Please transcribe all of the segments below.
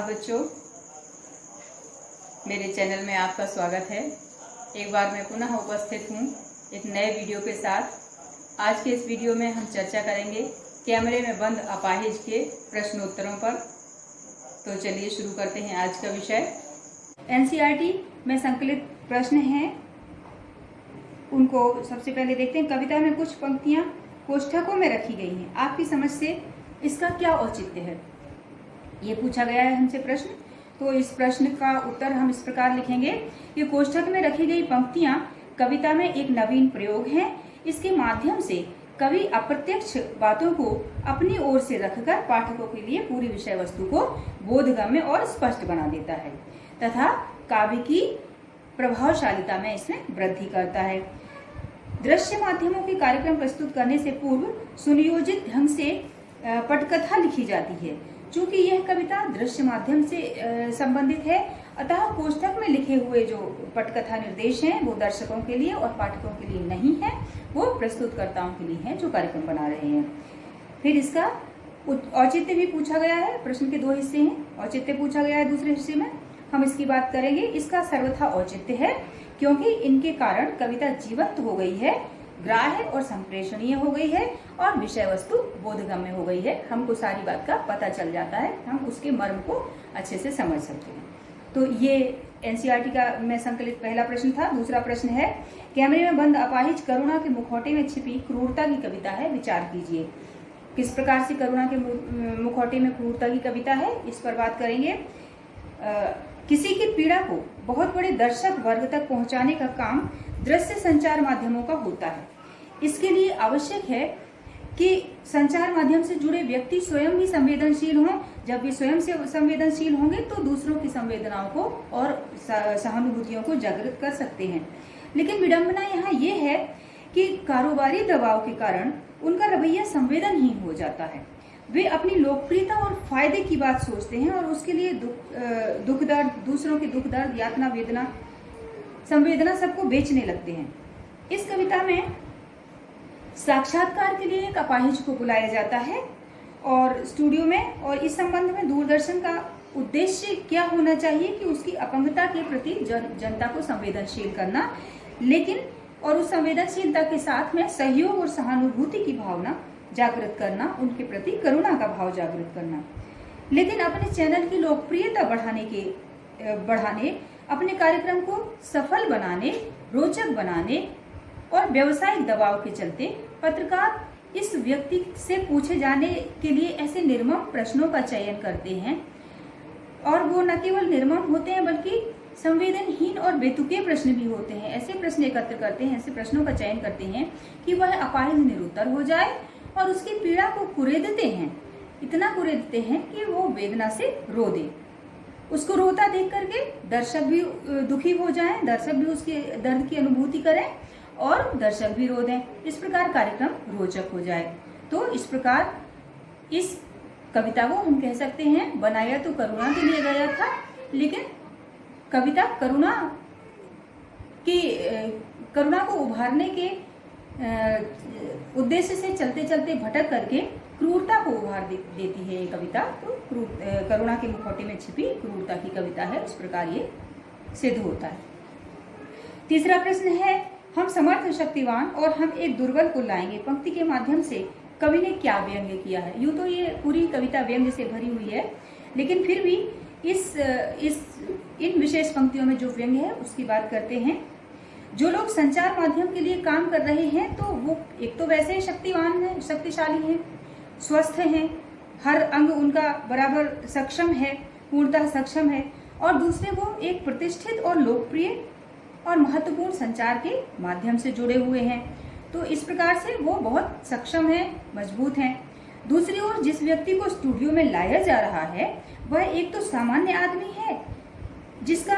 बच्चों, मेरे चैनल में आपका स्वागत है। एक बार मैं पुनः उपस्थित हूँ एक नए वीडियो के साथ। आज के इस वीडियो में हम चर्चा करेंगे कैमरे में बंद अपाहिज के प्रश्नोत्तरों पर। तो चलिए शुरू करते हैं आज का विषय। एनसीईआरटी में संकलित प्रश्न हैं, उनको सबसे पहले देखते हैं। कविता में कुछ पंक्तियाँ कोष्ठकों में रखी गई हैं, आपकी समझ से इसका क्या औचित्य है, ये पूछा गया है हमसे प्रश्न। तो इस प्रश्न का उत्तर हम इस प्रकार लिखेंगे कि कोष्ठक में रखी गई पंक्तियां कविता में एक नवीन प्रयोग है। इसके माध्यम से कवि अप्रत्यक्ष बातों को अपनी ओर से रखकर पाठकों के लिए पूरी विषय वस्तु को बोधगम्य और स्पष्ट बना देता है तथा काव्य की प्रभावशालिता में इसमें वृद्धि करता है। दृश्य माध्यमों के कार्यक्रम प्रस्तुत करने से पूर्व सुनियोजित ढंग से पटकथा लिखी जाती है। चूंकि यह कविता दृश्य माध्यम से संबंधित है, अतः कोष्ठक में लिखे हुए जो पटकथा निर्देश हैं वो दर्शकों के लिए और पाठकों के लिए नहीं है, वो प्रस्तुतकर्ताओं के लिए है जो कार्यक्रम बना रहे हैं। फिर इसका औचित्य भी पूछा गया है। प्रश्न के दो हिस्से हैं, औचित्य पूछा गया है, दूसरे हिस्से में हम इसकी बात करेंगे। इसका सर्वथा औचित्य है क्योंकि इनके कारण कविता जीवंत हो गई है, ग्राह्य और संप्रेषणीय हो गई है और विषय वस्तु बोधगम्य हो गई है। हमको सारी बात का पता चल जाता है, हम उसके मर्म को अच्छे से समझ सकते हैं। तो ये एनसीईआरटी का में संकलित पहला प्रश्न था। दूसरा प्रश्न है, कैमरे में बंद अपाहिज करुणा के मुखौटे में छिपी क्रूरता की कविता है, विचार कीजिए। किस प्रकार से करुणा के मुखौटे में क्रूरता की कविता है, इस पर बात करेंगे। किसी की पीड़ा को बहुत बड़े दर्शक वर्ग तक पहुंचाने का काम दृश्य संचार माध्यमों का होता है। इसके लिए आवश्यक है कि संचार माध्यम से जुड़े व्यक्ति स्वयं भी संवेदनशील हों। जब वे स्वयं से संवेदनशील होंगे तो दूसरों की संवेदनाओं को और सहानुभूतियों को जागृत कर सकते हैं। लेकिन विडंबना यहाँ ये है कि कारोबारी दबाव के कारण उनका रवैया संवेदनहीन हो जाता है। वे अपनी लोकप्रियता और फायदे की बात सोचते हैं और उसके लिए दुख दर्द, दूसरों के दुख दर्द, यातना, वेदना, संवेदना सबको बेचने लगते हैं। इस कविता में साक्षात्कार के लिए एक अपाहिज को बुलाया जाता है और स्टूडियो में, और इस संबंध में दूरदर्शन का उद्देश्य क्या होना चाहिए कि उसकी अपंगता के प्रति जनता को संवेदनशील करना, लेकिन और उस संवेदनशीलता के साथ में सहयोग और सहानुभूति की भावना जागृत करना, उनके प्रति करुणा का भाव जागृत करना। लेकिन अपने चैनल की लोकप्रियता बढ़ाने, अपने कार्यक्रम को सफल बनाने, रोचक बनाने और व्यावसायिक दबाव के चलते पत्रकार इस व्यक्ति से पूछे जाने के लिए ऐसे निर्मम प्रश्नों का चयन करते हैं, और वो न केवल निर्मम होते हैं बल्कि संवेदनहीन और बेतुके प्रश्न भी होते हैं। ऐसे प्रश्न एकत्र करते हैं, ऐसे प्रश्नों का चयन करते हैं कि वह अपाहिज निरुत्तर हो जाए और उसकी पीड़ा को कुरेदते हैं, इतना कुरेदते हैं कि वो वेदना से रो दे। उसको रोता देख करके दर्शक भी दुखी हो जाएं, दर्शक भी उसके दर्द की अनुभूति करें और दर्शक भी रो दें। इस प्रकार कार्यक्रम रोचक हो जाए। तो इस प्रकार इस कविता को हम कह सकते हैं, बनाया तो करुणा के लिए गया था, लेकिन कविता करुणा को उभारने के उद्देश्य से चलते चलते भटक करके क्रूरता को उभार देती है ये कविता। तो करुणा के मुखौटे में छिपी क्रूरता की कविता है, इस प्रकार ये सिद्ध होता है। तीसरा प्रश्न है, हम समर्थ, शक्तिवान और हम एक दुर्बल को लाएंगे पंक्ति के माध्यम से कवि ने क्या व्यंग्य किया है। यूं तो ये पूरी कविता व्यंग्य से भरी हुई है, लेकिन फिर भी इन विशेष पंक्तियों में जो व्यंग्य है उसकी बात करते हैं। जो लोग संचार माध्यम के लिए काम कर रहे हैं तो वो एक तो वैसे ही शक्तिवान है, शक्तिशाली हैं, स्वस्थ हैं, हर अंग उनका बराबर सक्षम है, पूर्णतः सक्षम है, और दूसरे वो एक प्रतिष्ठित और लोकप्रिय और महत्वपूर्ण संचार के माध्यम से जुड़े हुए हैं। तो इस प्रकार से वो बहुत सक्षम है, मजबूत हैं। दूसरी ओर जिस व्यक्ति को स्टूडियो में लाया जा रहा है वह एक तो सामान्य आदमी है जिसका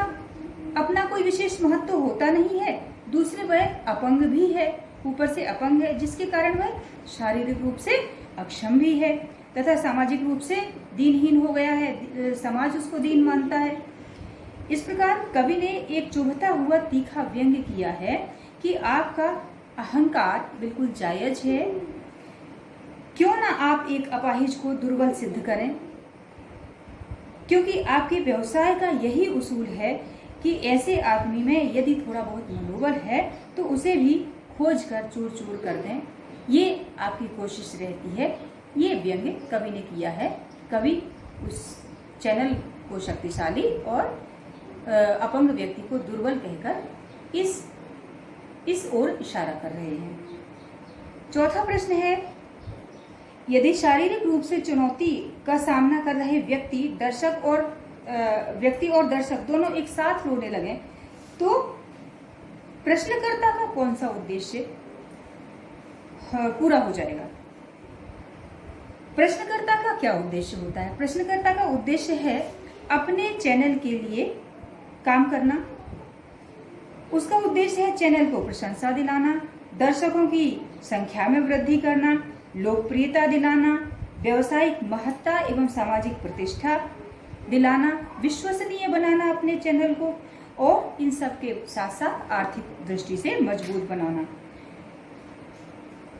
अपना कोई विशेष महत्व होता नहीं है, दूसरे वह अपंग भी है, ऊपर से अपंग है, जिसके कारण वह शारीरिक रूप से अक्षम भी है तथा सामाजिक रूप से दीनहीन हो गया है, समाज उसको दीन मानता है। इस प्रकार कवि ने एक चुभता हुआ तीखा व्यंग्य किया है कि आपका अहंकार बिल्कुल जायज है, क्यों ना आप एक अपाहिज को दुर्बल सिद्ध करें। क्योंकि आपके व्यवसाय का यही उसूल है कि ऐसे आदमी में यदि थोड़ा बहुत मनोबल है तो उसे भी खोज कर चूर चूर कर दें, ये आपकी कोशिश रहती है। ये व्यंग्य कवि ने किया है। कवि उस चैनल को शक्तिशाली और अपंग व्यक्ति को दुर्बल कहकर इस ओर इशारा कर रहे हैं। चौथा प्रश्न है, यदि शारीरिक रूप से चुनौती का सामना कर रहे व्यक्ति और दर्शक दोनों एक साथ रोने लगे तो प्रश्नकर्ता का कौन सा उद्देश्य पूरा हो जाएगा? प्रश्नकर्ता का क्या उद्देश्य होता है? प्रश्नकर्ता का उद्देश्य है अपने चैनल के लिए काम करना। उसका उद्देश्य है चैनल को प्रशंसा दिलाना, दर्शकों की संख्या में वृद्धि करना, लोकप्रियता दिलाना, व्यावसायिक महत्ता एवं सामाजिक प्रतिष्ठा दिलाना, विश्वसनीय बनाना अपने चैनल को, और इन सब के साथ साथ आर्थिक दृष्टि से मजबूत बनाना।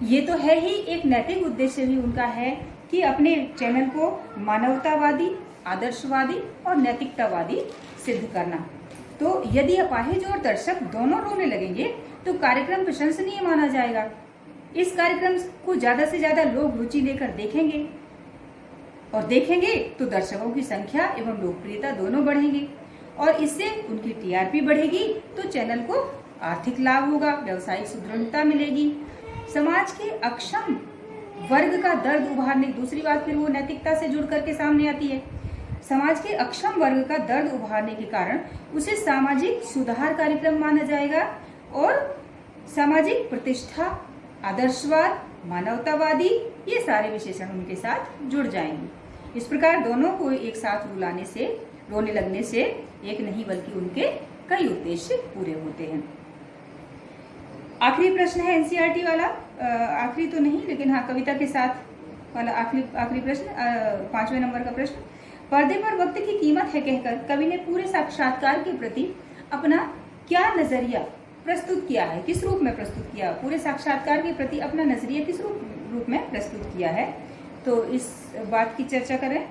ये तो है ही, एक नैतिक उद्देश्य भी उनका है कि अपने चैनल को मानवतावादी, आदर्शवादी और नैतिकतावादी सिद्ध करना। तो यदि अपाहिज और दर्शक दोनों रोने लगेंगे तो कार्यक्रम प्रशंसनीय माना जाएगा। इस कार्यक्रम को ज्यादा से ज्यादा लोग रुचि लेकर देखेंगे, और देखेंगे तो दर्शकों की संख्या एवं लोकप्रियता दोनों बढ़ेंगे, और इससे उनकी टीआरपी बढ़ेगी तो चैनल को आर्थिक लाभ होगा, व्यवसायिक सुदृढ़ता मिलेगी। समाज के अक्षम वर्ग का दर्द उभारने, दूसरी बात फिर वो नैतिकता से जुड़ करके सामने आती है। समाज के अक्षम वर्ग का दर्द उभारने के कारण उसे सामाजिक सुधार कार्यक्रम माना जाएगा, और सामाजिक प्रतिष्ठा, आदर्शवाद, मानवतावादी, ये सारे विशेषण उनके साथ जुड़ जाएंगे। इस प्रकार दोनों को एक साथ रोने लगने से एक नहीं बल्कि उनके कई उद्देश्य पूरे होते हैं। आखिरी प्रश्न है एनसीईआरटी वाला, आखिरी तो नहीं लेकिन हाँ कविता के साथ वाला आखिरी प्रश्न, 5वें नंबर का प्रश्न। पर्दे पर वक्त की कीमत है कहकर कवि ने पूरे साक्षात्कार के प्रति अपना क्या नजरिया प्रस्तुत किया है? किस रूप में प्रस्तुत किया? पूरे साक्षात्कार के प्रति अपना नजरिया किस रूप में प्रस्तुत किया है? तो इस बात की चर्चा करें।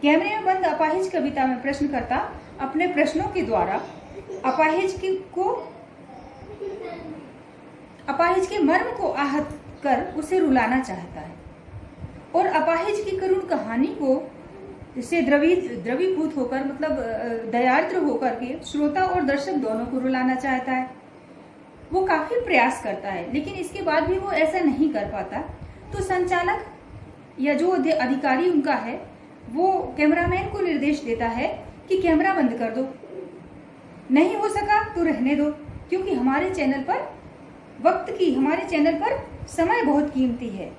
कैमरे में बंद अपाहिज कविता में प्रश्नकर्ता अपने प्रश्नों के द्वारा अपाहिज के मर्म को आहत कर उसे रुलाना चाहता है, और अपाहिज की करुण कहानी को से द्रवीभूत होकर, मतलब दयार्द्र होकर के श्रोता और दर्शक दोनों को रुलाना चाहता है। वो काफी प्रयास करता है, लेकिन इसके बाद भी वो ऐसा नहीं कर पाता। तो संचालक या जो अधिकारी उनका है वो कैमरामैन को निर्देश देता है कि कैमरा बंद कर दो, नहीं हो सका तो रहने दो, क्योंकि हमारे चैनल पर समय बहुत कीमती है।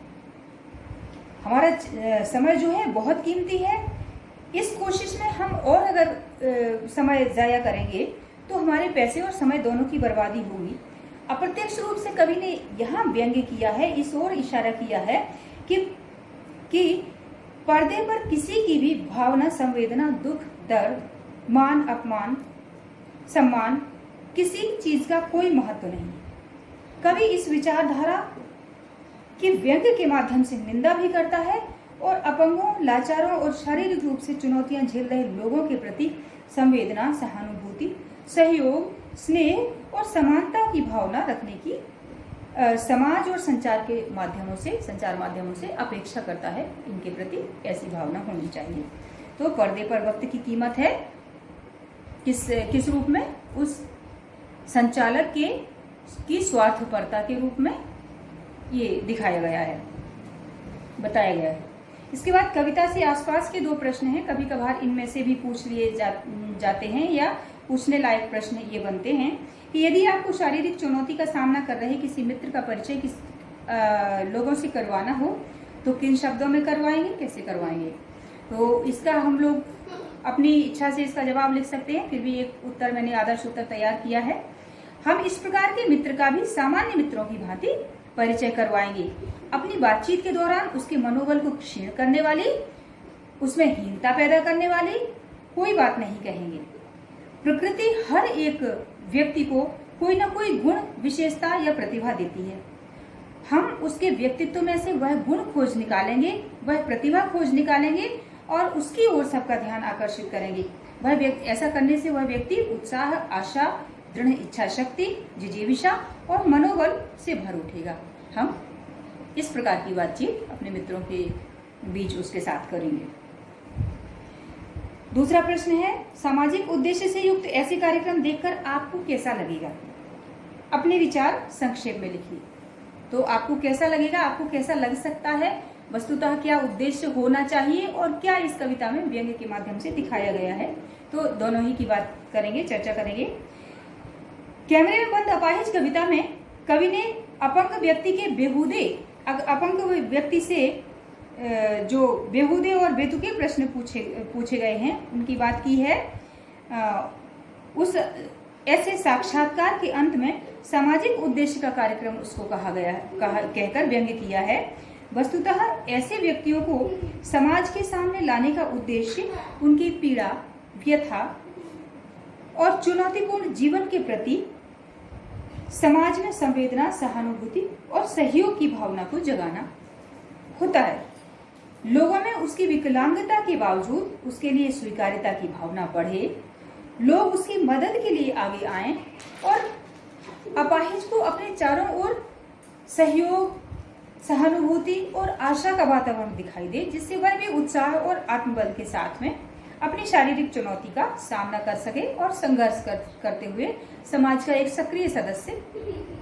हमारा समय जो है बहुत कीमती है। इस कोशिश में हम और अगर समय जाया करेंगे तो हमारे पैसे और समय दोनों की बर्बादी होगी। अप्रत्यक्ष रूप से कवि ने यहाँ व्यंग्य किया है, इस ओर इशारा किया है कि पर्दे पर किसी की भी भावना, संवेदना, दुख, दर्द, मान, अपमान, सम्मान, किसी चीज का कोई महत्व नहीं। कवि इस विचारधारा के व्यंग्य के माध्यम से निंदा भी करता है और अपंगों, लाचारों और शारीरिक रूप से चुनौतियां झेल रहे लोगों के प्रति संवेदना, सहानुभूति, सहयोग, स्नेह और समानता की भावना रखने की समाज और संचार माध्यमों से अपेक्षा करता है। इनके प्रति ऐसी भावना होनी चाहिए। तो पर्दे पर वक्त की कीमत है किस रूप में? उस संचालक की स्वार्थपरता के रूप में ये दिखाया गया है, बताया गया है। इसके बाद कविता से आसपास के 2 प्रश्न हैं। कभी कभार इनमें से भी पूछ लिए जाते हैं या पूछने लायक प्रश्न ये बनते हैं कि यदि आपको शारीरिक चुनौती का सामना कर रहे किसी मित्र का परिचय लोगों से करवाना हो तो किन शब्दों में करवाएंगे, कैसे करवाएंगे? तो इसका हम लोग अपनी इच्छा से इसका जवाब लिख सकते हैं। फिर भी एक उत्तर मैंने आदर्श उत्तर तैयार किया है। हम इस प्रकार के मित्र का भी सामान्य मित्रों की भांति परिचय करवाएंगे। अपनी बातचीत के दौरान उसके मनोबल को क्षीण करने वाली, उसमें हीनता पैदा करने वाली कोई बात नहीं कहेंगे। प्रकृति हर एक व्यक्ति को कोई ना कोई गुण, विशेषता या प्रतिभा देती है। हम उसके व्यक्तित्व में से वह गुण खोज निकालेंगे, वह प्रतिभा खोज निकालेंगे और उसकी ओर सबका ध्यान आकर्षित करेंगे। वह व्यक्ति, ऐसा करने से वह व्यक्ति उत्साह, आशा, दृढ़ इच्छा शक्ति, जिजीविषा और मनोबल से भर उठेगा। हम इस प्रकार की बातचीत अपने मित्रों के बीच उसके साथ करेंगे। दूसरा प्रश्न है, सामाजिक उद्देश्य से युक्त ऐसे कार्यक्रम देखकर आपको कैसा लगेगा? अपने विचार संक्षेप में लिखिए। तो आपको कैसा लगेगा, आपको कैसा लग सकता है, वस्तुतः क्या उद्देश्य होना चाहिए और क्या इस कविता में व्यंग्य के माध्यम से दिखाया गया है, तो दोनों ही की बात करेंगे, चर्चा करेंगे। कैमरे में बंद अपाहिज कविता में कवि ने अपंग व्यक्ति के बेहूदे, अपंग व्यक्ति से जो बेहूदे और बेतुके प्रश्न पूछे गए हैं उनकी बात की है। उस ऐसे साक्षात्कार के अंत में सामाजिक उद्देश्य का कार्यक्रम उसको कहकर व्यंग्य किया है। वस्तुतः ऐसे व्यक्तियों को समाज के सामने लाने का उद्देश्य उनकी पीड़ा, व्यथा और चुनौतीपूर्ण जीवन के प्रति समाज में संवेदना, सहानुभूति और सहयोग की भावना को जगाना होता है। लोगों में उसकी विकलांगता के बावजूद उसके लिए स्वीकार्यता की भावना बढ़े, लोग उसकी मदद के लिए आगे आएं और अपाहिज को अपने चारों ओर सहयोग, सहानुभूति और आशा का वातावरण दिखाई दे, जिससे वह भी उत्साह और आत्मबल के साथ में अपनी शारीरिक चुनौती का सामना कर सके और संघर्ष करते हुए समाज का एक सक्रिय सदस्य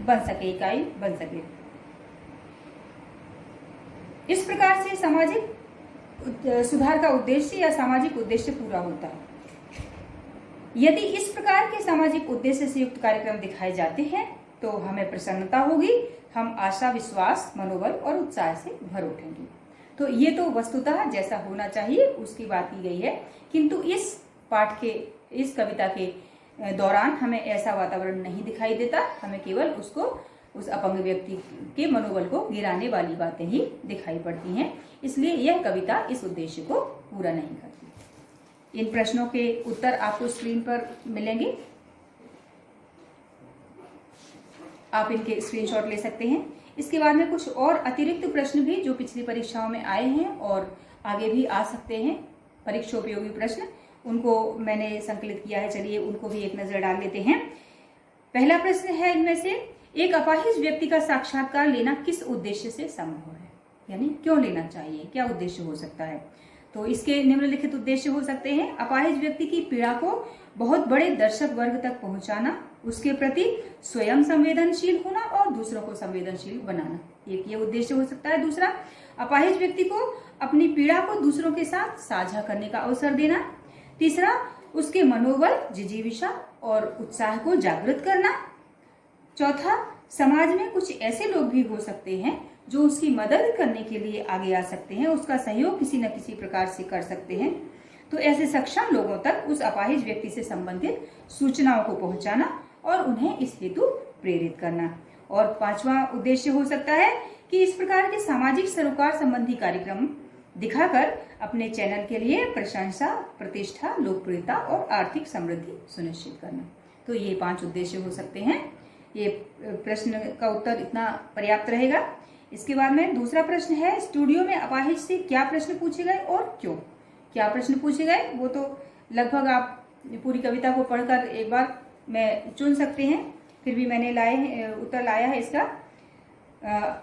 बन सके, इकाई बन सके। इस प्रकार से सामाजिक सुधार का उद्देश्य या सामाजिक उद्देश्य पूरा होता है। यदि इस प्रकार के सामाजिक उद्देश्य से युक्त कार्यक्रम दिखाए जाते हैं तो हमें प्रसन्नता होगी, हम आशा, विश्वास, मनोबल और उत्साह से भर उठेंगे। तो ये तो वस्तुतः जैसा होना चाहिए उसकी बात की गई है, किंतु इस पाठ के, इस कविता के दौरान हमें ऐसा वातावरण नहीं दिखाई देता। हमें केवल उसको, उस अपंग व्यक्ति के मनोबल को गिराने वाली बातें ही दिखाई पड़ती हैं। इसलिए यह कविता इस उद्देश्य को पूरा नहीं करती। इन प्रश्नों के उत्तर आपको स्क्रीन पर मिलेंगे, आप इनके स्क्रीनशॉट ले सकते हैं। इसके बाद में कुछ और अतिरिक्त प्रश्न भी जो पिछली परीक्षाओं में आए हैं और आगे भी आ सकते हैं, परीक्षा उपयोगी प्रश्न, उनको मैंने संकलित किया है। चलिए उनको भी एक नजर डाल लेते हैं। पहला प्रश्न है इनमें से, एक अपाहिज व्यक्ति का साक्षात्कार लेना किस उद्देश्य से संभव है, यानी क्यों लेना चाहिए, क्या उद्देश्य हो सकता है? तो इसके निम्नलिखित उद्देश्य हो सकते हैं। अपाहिज व्यक्ति की पीड़ा को बहुत बड़े दर्शक वर्ग तक पहुंचाना, उसके प्रति स्वयं संवेदनशील होना और दूसरों को संवेदनशील बनाना, एक ये उद्देश्य हो सकता है। दूसरा, अपाहिज व्यक्ति को अपनी पीड़ा को दूसरों के साथ साझा करने का अवसर देना। तीसरा, उसके मनोबल, जिजीविषा और उत्साह को जागृत करना। चौथा, समाज में कुछ ऐसे लोग भी हो सकते हैं जो उसकी मदद करने के लिए आगे आ सकते हैं, उसका सहयोग किसी न किसी प्रकार से कर सकते हैं। तो ऐसे सक्षम लोगों तक उस अपाहिज व्यक्ति से संबंधित सूचनाओं को पहुंचाना और उन्हें इस हेतु प्रेरित करना। और पांचवा उद्देश्य हो सकता है कि इस प्रकार के सामाजिक सरोकार संबंधी कार्यक्रम दिखाकर अपने चैनल के लिए प्रशंसा, प्रतिष्ठा, लोकप्रियता और आर्थिक समृद्धि सुनिश्चित करना। तो ये 5 उद्देश्य हो सकते हैं। ये प्रश्न का उत्तर इतना पर्याप्त रहेगा। इसके बाद में दूसरा प्रश्न है, स्टूडियो में अपाहिज से क्या प्रश्न पूछे गए और क्यों? क्या प्रश्न पूछे गए वो तो लगभग आप पूरी कविता को पढ़कर एक बार में चुन सकते हैं, फिर भी मैंने उत्तर लाया है इसका।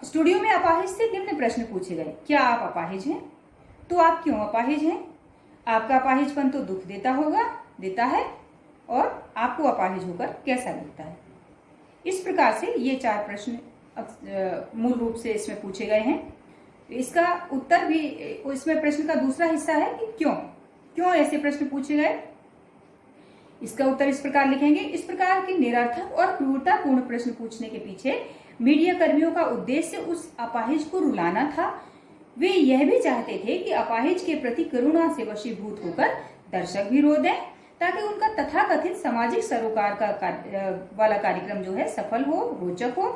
स्टूडियो में अपाहिज से निम्न प्रश्न पूछे गए। क्या आप अपाहिज हैं? तो आप क्यों अपाहिज हैं? आपका अपाहिजपन तो दुख देता है और आपको अपाहिज होकर कैसा लगता है? इस प्रकार से ये 4 प्रश्न मूल रूप से इसमें पूछे गए हैं। इसका उत्तर भी, इसमें प्रश्न का दूसरा हिस्सा है कि क्यों ऐसे प्रश्न पूछे गए। इसका उत्तर इस प्रकार लिखेंगे, इस प्रकार के निरर्थक और क्रूरतापूर्ण प्रश्न पूछने के पीछे मीडिया कर्मियों का उद्देश्य उस अपाहिज को रुलाना था। वे यह भी चाहते थे कि अपाहिज के प्रति करुणा से वशीभूत होकर दर्शक भी रो दें, ताकि उनका तथाकथित सामाजिक सरोकार वाला कार्यक्रम जो है सफल हो, रोचक हो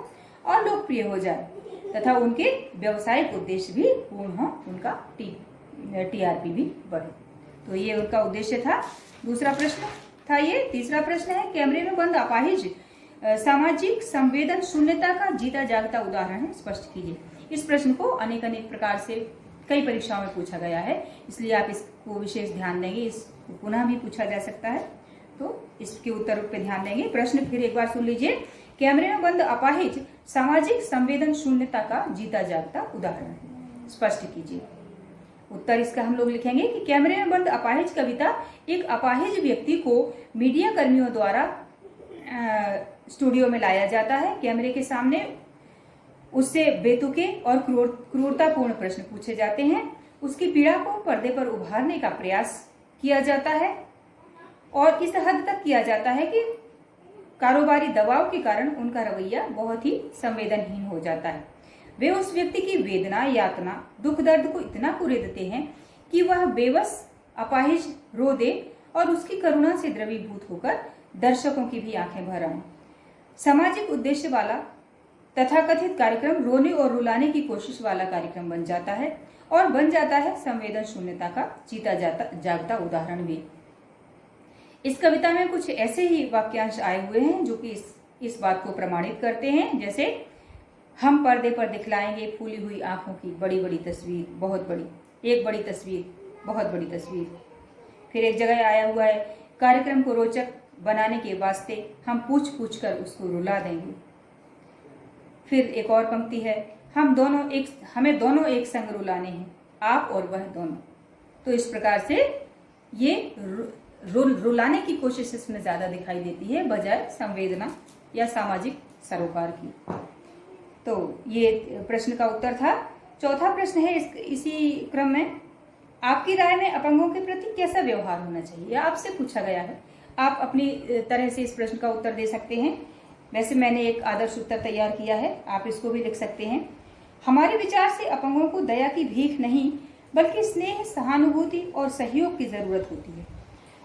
और लोकप्रिय हो जाए तथा उनके व्यवसायिक उद्देश्य भी पूर्ण हो, उनका टीआरपी भी बढ़े। तो ये उनका उद्देश्य था। दूसरा प्रश्न था ये। तीसरा प्रश्न है, कैमरे में बंद अपाहिज सामाजिक संवेदन शून्यता का जीता जागता उदाहरण है, स्पष्ट कीजिए। इस प्रश्न को अनेक प्रकार से कई परीक्षाओं में पूछा गया है, इसलिए आप इसको विशेष ध्यान देंगे। इसको पुनः भी पूछा जा सकता है, तो इसके उत्तर पे ध्यान देंगे। प्रश्न फिर एक बार सुन लीजिए। कैमरे में बंद अपाहिज सामाजिक संवेदन शून्यता का जीता जागता उदाहरण है, स्पष्ट कीजिए। उत्तर इसका हम लोग लिखेंगे कि कैमरे में बंद अपाहिज कविता एक अपाहिज व्यक्ति को मीडिया कर्मियों द्वारा स्टूडियो में लाया जाता है। कैमरे के सामने उससे बेतुके और क्रूरतापूर्ण प्रश्न पूछे जाते हैं। उसकी पीड़ा को पर्दे पर उभारने का प्रयास किया जाता है और इस हद तक किया जाता है कि कारोबारी दबाव के कारण उनका रवैया बहुत ही संवेदनहीन हो जाता है। वे उस व्यक्ति की वेदना, यातना, दुख दर्द को इतना कुरेदते हैं कि वह बेबस अपाहिज रो दे और उसकी करुणा से द्रवीभूत होकर दर्शकों की भी आंखें भर आएं। सामाजिक उद्देश्य वाला तथाकथित कार्यक्रम रोने और रुलाने की कोशिश वाला कार्यक्रम बन जाता है और बन जाता है संवेदन शून्यता का जीता जागता उदाहरण भी। इस कविता में कुछ ऐसे ही वाक्यांश आए हुए हैं जो कि इस बात को प्रमाणित करते हैं। जैसे हम पर्दे पर दिखलाएंगे फूली हुई आंखों की बड़ी बड़ी तस्वीर, बहुत बड़ी, एक बड़ी तस्वीर, बहुत बड़ी तस्वीर। फिर एक जगह आया हुआ है, कार्यक्रम को रोचक बनाने के वास्ते हम पूछ पूछ कर उसको रुला देंगे। फिर एक और पंक्ति है, हमें दोनों एक संग रुलाने हैं, आप और वह दोनों। तो इस प्रकार से ये रुलाने की कोशिश इसमें ज्यादा दिखाई देती है बजाय संवेदना या सामाजिक सरोकार की। तो ये प्रश्न का उत्तर था। चौथा प्रश्न है इसी क्रम में, आपकी राय में अपंगों के प्रति कैसा व्यवहार होना चाहिए, आपसे पूछा गया है। आप अपनी तरह से इस प्रश्न का उत्तर दे सकते हैं। वैसे मैंने एक आदर्श उत्तर तैयार किया है, आप इसको भी लिख सकते हैं। हमारे विचार से अपंगों को दया की भीख नहीं बल्कि स्नेह, सहानुभूति और सहयोग की जरूरत होती है।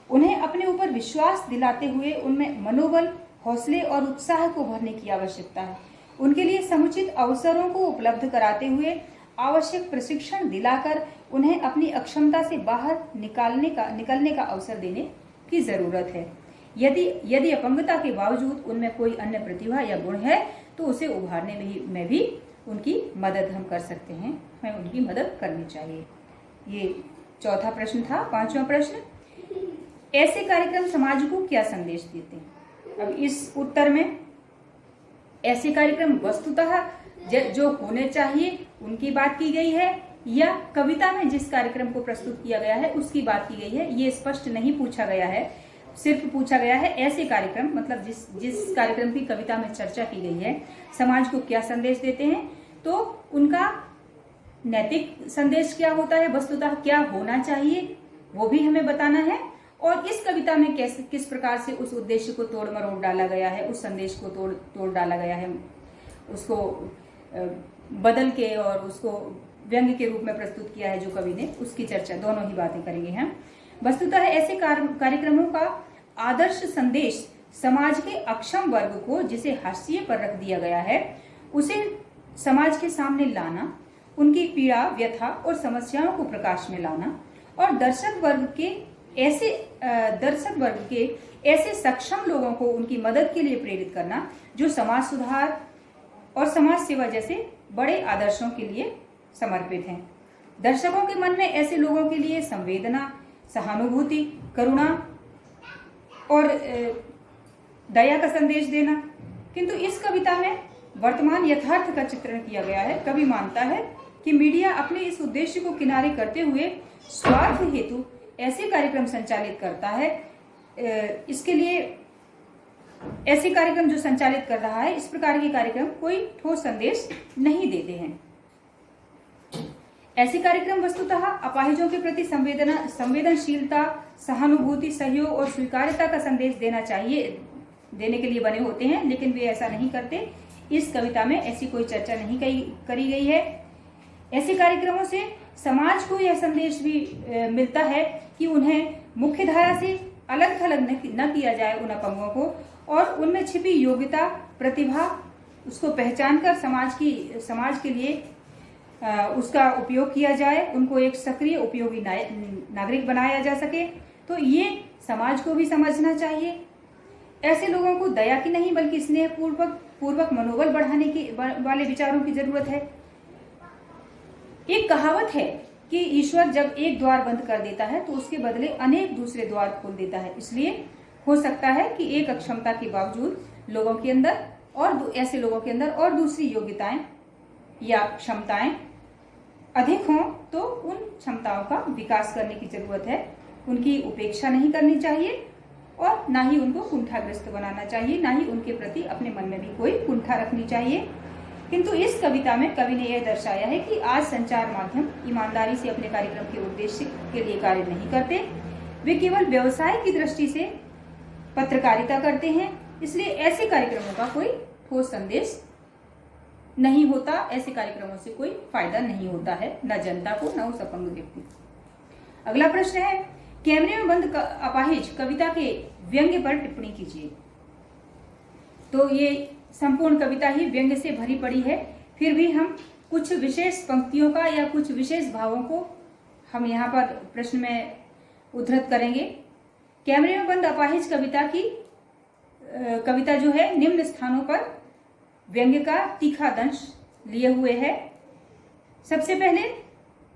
उन्हें अपने ऊपर विश्वास दिलाते हुए उनमें मनोबल, हौसले और उत्साह को भरने की आवश्यकता है। उनके लिए समुचित अवसरों को उपलब्ध कराते हुए आवश्यक प्रशिक्षण दिलाकर उन्हें अपनी अक्षमता से बाहर निकलने का अवसर देने की जरूरत है। यदि अपंगता के बावजूद उनमें कोई अन्य प्रतिभा या गुण है तो उसे उभारने में भी उनकी मदद हम कर सकते हैं, हमें उनकी मदद करनी चाहिए। ये चौथा प्रश्न था। पांचवा प्रश्न, ऐसे कार्यक्रम समाज को क्या संदेश देते हैं। अब इस उत्तर में ऐसे कार्यक्रम वस्तुतः जो होने चाहिए उनकी बात की गई है या कविता में जिस कार्यक्रम को प्रस्तुत किया गया है उसकी बात की गई है, ये स्पष्ट नहीं पूछा गया है। सिर्फ पूछा गया है ऐसे कार्यक्रम, मतलब जिस कार्यक्रम की कविता में चर्चा की गई है समाज को क्या संदेश देते हैं, तो उनका नैतिक संदेश क्या होता है, वस्तुतः क्या होना चाहिए वो भी हमें बताना है। और इस कविता में किस प्रकार से उस उद्देश्य को तोड़ मरोड़ डाला गया है, उस संदेश को तोड़ डाला गया है, उसको बदल के और उसको व्यंग्य के रूप में प्रस्तुत किया है जो कवि ने, उसकी चर्चा, दोनों ही बातें करेंगे हम। वस्तुतः ऐसे कार्यक्रमों का आदर्श संदेश समाज के अक्षम वर्ग को, जिसे हाशिए पर रख दिया गया है, उसे समाज के सामने लाना, उनकी पीड़ा, व्यथा और समस्याओं को प्रकाश में लाना और दर्शक वर्ग के ऐसे सक्षम लोगों को उनकी मदद के लिए प्रेरित करना जो समाज सुधार और समाज सेवा जैसे बड़े आदर्शों के लिए समर्पित हैं। दर्शकों के मन में ऐसे लोगों के लिए संवेदना, सहानुभूति, करुणा और दया का संदेश देना। किंतु इस कविता में वर्तमान यथार्थ का चित्रण किया गया है। कवि मानता है कि मीडिया अपने इस उद्देश्य को किनारे करते हुए स्वार्थ हेतु ऐसे कार्यक्रम संचालित करता है। इसके लिए ऐसे कार्यक्रम जो संचालित कर रहा है, इस प्रकार के कार्यक्रम कोई ठोस संदेश नहीं देते हैं। ऐसे कार्यक्रम वस्तुतः अपाहिजों के प्रति संवेदनशीलता, सहानुभूति, सहयोग और स्वीकार्यता का संदेश देने के लिए बने होते हैं, लेकिन वे ऐसा नहीं करते। इस कविता में ऐसी कोई चर्चा नहीं करी गई है। ऐसे कार्यक्रमों से समाज को यह संदेश भी मिलता है कि उन्हें मुख्य धारा से अलग थलग न किया जाए उन अपंगों को, और उनमें छिपी योग्यता, प्रतिभा, उसको पहचान कर समाज के लिए उसका उपयोग किया जाए, उनको एक सक्रिय उपयोगी नागरिक बनाया जा सके। तो ये समाज को भी समझना चाहिए। ऐसे लोगों को दया की नहीं बल्कि स्नेह पूर्वक मनोबल बढ़ाने वाले विचारों की जरूरत है। एक कहावत है कि ईश्वर जब एक द्वार बंद कर देता है तो उसके बदले अनेक दूसरे द्वार खोल देता है। इसलिए हो सकता है कि एक अक्षमता के बावजूद लोगों के अंदर और ऐसे लोगों के अंदर और दूसरी योग्यताएं या क्षमताएं अधिक हों, तो उन क्षमताओं का विकास करने की जरूरत है। उनकी उपेक्षा नहीं करनी चाहिए और ना ही उनको कुंठाग्रस्त बनाना चाहिए, ना ही उनके प्रति अपने मन में भी कोई कुंठा रखनी चाहिए। किंतु इस कविता में कवि ने यह दर्शाया है कि आज संचार माध्यम ईमानदारी से अपने कार्यक्रम के उद्देश्य के लिए कार्य नहीं करते, वे केवल व्यवसाय की दृष्टि से पत्रकारिता करते हैं। इसलिए ऐसे कार्यक्रमों का कोई ठोस संदेश नहीं होता, ऐसे कार्यक्रमों से कोई फायदा नहीं होता है, न जनता को न उस अपंग व्यक्ति को। अगला प्रश्न है, कैमरे में बंद अपाहिज कविता के व्यंग्य पर टिप्पणी कीजिए। तो ये संपूर्ण कविता ही व्यंग्य से भरी पड़ी है, फिर भी हम कुछ विशेष पंक्तियों का या कुछ विशेष भावों को हम यहाँ पर प्रश्न में उद्धृत करेंगे। कैमरे में बंद अपाहिज कविता जो है निम्न स्थानों पर व्यंग्य का तीखा दंश लिए हुए है। सबसे पहले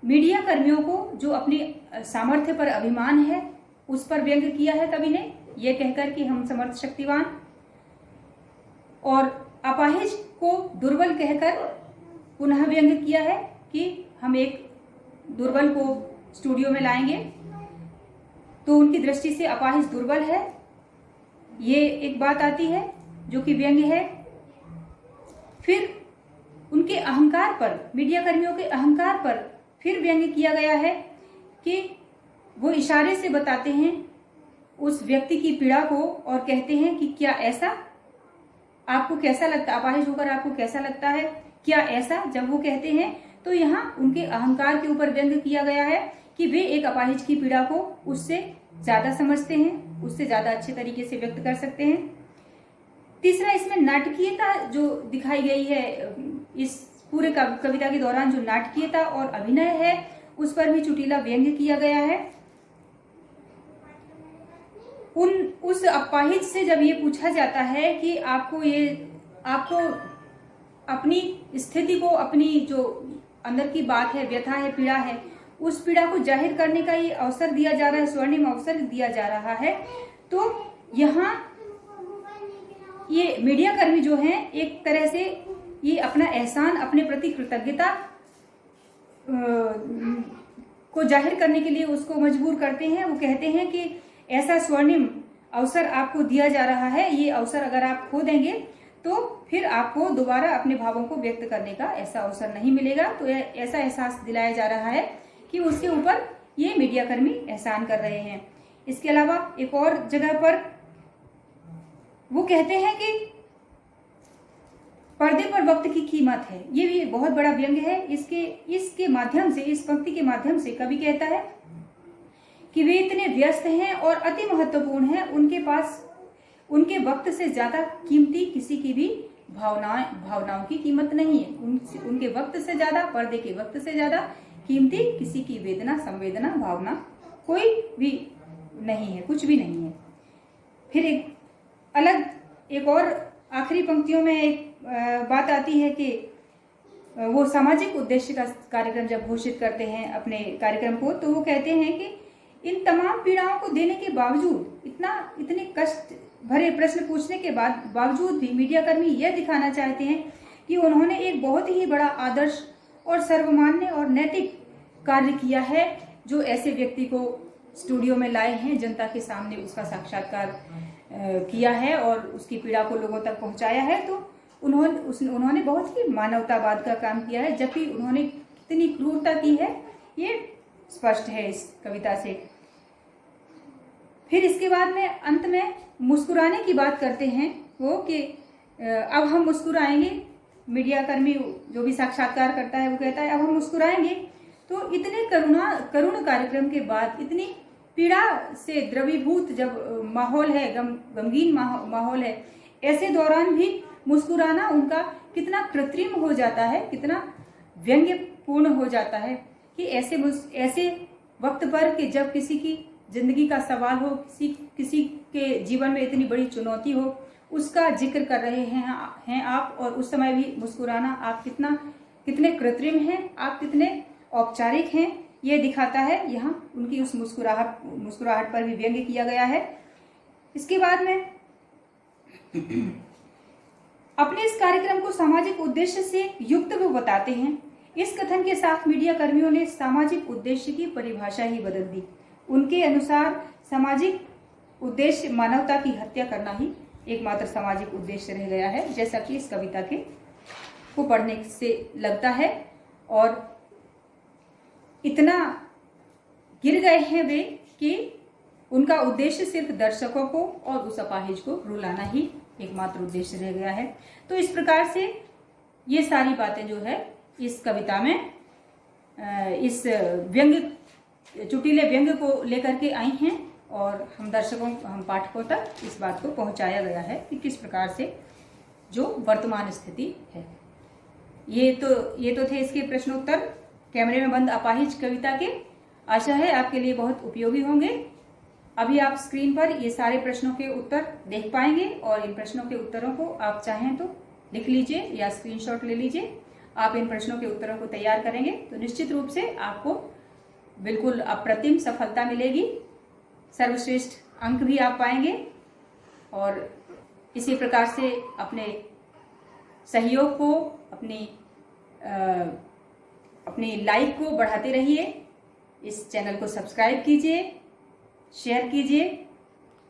मीडिया कर्मियों को जो अपनी सामर्थ्य पर अभिमान है उस पर व्यंग्य किया है कवि ने, ये कहकर कि हम समर्थ शक्तिवान, और अपाहिज को दुर्बल कहकर पुनः व्यंग्य किया है कि हम एक दुर्बल को स्टूडियो में लाएंगे तो उनकी दृष्टि से अपाहिज दुर्बल है, ये एक बात आती है जो कि व्यंग्य है। फिर उनके अहंकार पर, मीडिया कर्मियों के अहंकार पर फिर व्यंग्य किया गया है कि वो इशारे से बताते हैं उस व्यक्ति की पीड़ा को और कहते हैं कि क्या ऐसा, आपको कैसा लगता, अपाहिज होकर आपको कैसा लगता है, क्या ऐसा, जब वो कहते हैं तो यहाँ उनके अहंकार के ऊपर व्यंग्य किया गया है कि वे एक अपाहिज की पीड़ा को उससे ज्यादा समझते हैं, उससे ज्यादा अच्छे तरीके से व्यक्त कर सकते हैं। तीसरा, इसमें नाटकीयता जो दिखाई गई है, इस पूरे कविता के दौरान जो नाटकीयता और अभिनय है उस पर भी चुटीला व्यंग्य किया गया है। उस अपाहिज से जब ये पूछा जाता है कि आपको अपनी स्थिति को, अपनी जो अंदर की बात है, व्यथा है, पीड़ा है, उस पीड़ा को जाहिर करने का ये अवसर दिया जा रहा है, स्वर्णिम अवसर दिया जा रहा है, तो यहाँ ये मीडिया कर्मी जो हैं एक तरह से ये अपना एहसान, अपने प्रति कृतज्ञता को जाहिर करने के लिए उसको मजबूर करते हैं। वो कहते हैं कि ऐसा स्वर्णिम अवसर आपको दिया जा रहा है, ये अवसर अगर आप खो देंगे तो फिर आपको दोबारा अपने भावों को व्यक्त करने का ऐसा अवसर नहीं मिलेगा। तो ऐसा एहसास दिलाया जा रहा है कि उसके ऊपर ये मीडिया कर्मी एहसान कर रहे हैं। इसके अलावा एक और जगह पर वो कहते हैं कि पर्दे पर वक्त की कीमत है, ये भी बहुत बड़ा व्यंग्य है। इसके माध्यम से, इस पंक्ति के माध्यम से कवि कहता है कि वे इतने व्यस्त हैं और अति महत्वपूर्ण हैं, उनके पास उनके वक्त से ज्यादा कीमती किसी की भी भावनाओं की कीमत नहीं है। उनके वक्त से ज्यादा, पर्दे के वक्त से ज्यादा कीमती किसी की वेदना, संवेदना, भावना कोई भी नहीं है, कुछ भी नहीं है। फिर एक और आखिरी पंक्तियों में एक बात आती है कि वो सामाजिक उद्देश्य का कार्यक्रम जब घोषित करते हैं अपने कार्यक्रम को, तो वो कहते हैं कि इन तमाम पीड़ाओं को देने के बावजूद, इतने कष्ट भरे प्रश्न पूछने के बावजूद भी मीडिया कर्मी यह दिखाना चाहते हैं कि उन्होंने एक बहुत ही बड़ा आदर्श और सर्वमान्य और नैतिक कार्य किया है, जो ऐसे व्यक्ति को स्टूडियो में लाए हैं, जनता के सामने उसका साक्षात्कार किया है और उसकी पीड़ा को लोगों तक पहुंचाया है। तो उन्होंने बहुत ही मानवतावाद का काम किया है, जबकि उन्होंने कितनी क्रूरता की है ये स्पष्ट है इस कविता से। फिर इसके बाद में अंत में मुस्कुराने की बात करते हैं वो कि अब हम मुस्कुराएंगे। मीडिया कर्मी जो भी साक्षात्कार करता है वो कहता है अब हम मुस्कुराएंगे। तो इतने करुण कार्यक्रम के बाद, इतनी पीड़ा से द्रवीभूत जब माहौल है, गमगीन माहौल है, ऐसे दौरान भी मुस्कुराना उनका कितना कृत्रिम हो जाता है, कितना व्यंग्यपूर्ण हो जाता है कि ऐसे वक्त पर कि जब किसी की जिंदगी का सवाल हो, किसी के जीवन में इतनी बड़ी चुनौती हो, उसका जिक्र कर रहे हैं आप, और उस समय भी मुस्कुराना, आप कितने कृत्रिम हैं, आप कितने औपचारिक हैं, ये दिखाता है। यहाँ उनकी उस मुस्कुराहट पर भी व्यंग्य किया गया है। इसके बाद में अपने इस कार्यक्रम को सामाजिक उद्देश्य से युक्त वो बताते हैं। इस कथन के साथ मीडिया कर्मियों ने सामाजिक उद्देश्य की परिभाषा ही बदल दी। उनके अनुसार सामाजिक उद्देश्य मानवता की हत्या करना ही एकमात्र सामाजिक उद्देश्य रह गया है, जैसा कि इस कविता को पढ़ने से लगता है। और इतना गिर गए हैं वे कि उनका उद्देश्य सिर्फ दर्शकों को और उस अपाहिज को रुलाना ही एकमात्र उद्देश्य रह गया है। तो इस प्रकार से ये सारी बातें जो है इस कविता में इस व्यंग्य चुटीले व्यंग्य को लेकर के आई हैं और हम पाठकों तक इस बात को पहुंचाया गया है कि किस प्रकार से जो वर्तमान स्थिति है। ये तो थे इसके प्रश्नोत्तर कैमरे में बंद अपाहिज कविता के। आशा है आपके लिए बहुत उपयोगी होंगे। अभी आप स्क्रीन पर ये सारे प्रश्नों के उत्तर देख पाएंगे और इन प्रश्नों के उत्तरों को आप चाहें तो लिख लीजिए या स्क्रीनशॉट ले लीजिए। आप इन प्रश्नों के उत्तरों को तैयार करेंगे तो निश्चित रूप से आपको बिल्कुल अप्रतिम सफलता मिलेगी, सर्वश्रेष्ठ अंक भी आप पाएंगे। और इसी प्रकार से अपने सहयोग को, अपनी लाइक को बढ़ाते रहिए। इस चैनल को सब्सक्राइब कीजिए, शेयर कीजिए।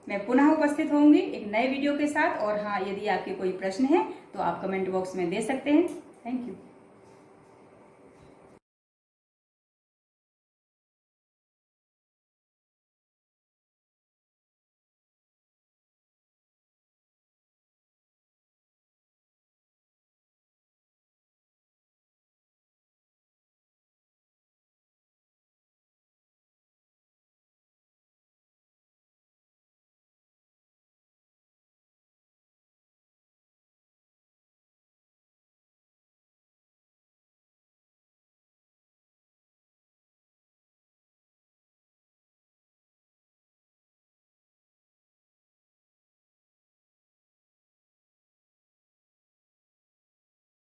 मैं पुनः उपस्थित होंगी एक नए वीडियो के साथ। और हाँ, यदि आपके कोई प्रश्न है तो आप कमेंट बॉक्स में दे सकते हैं। Thank you.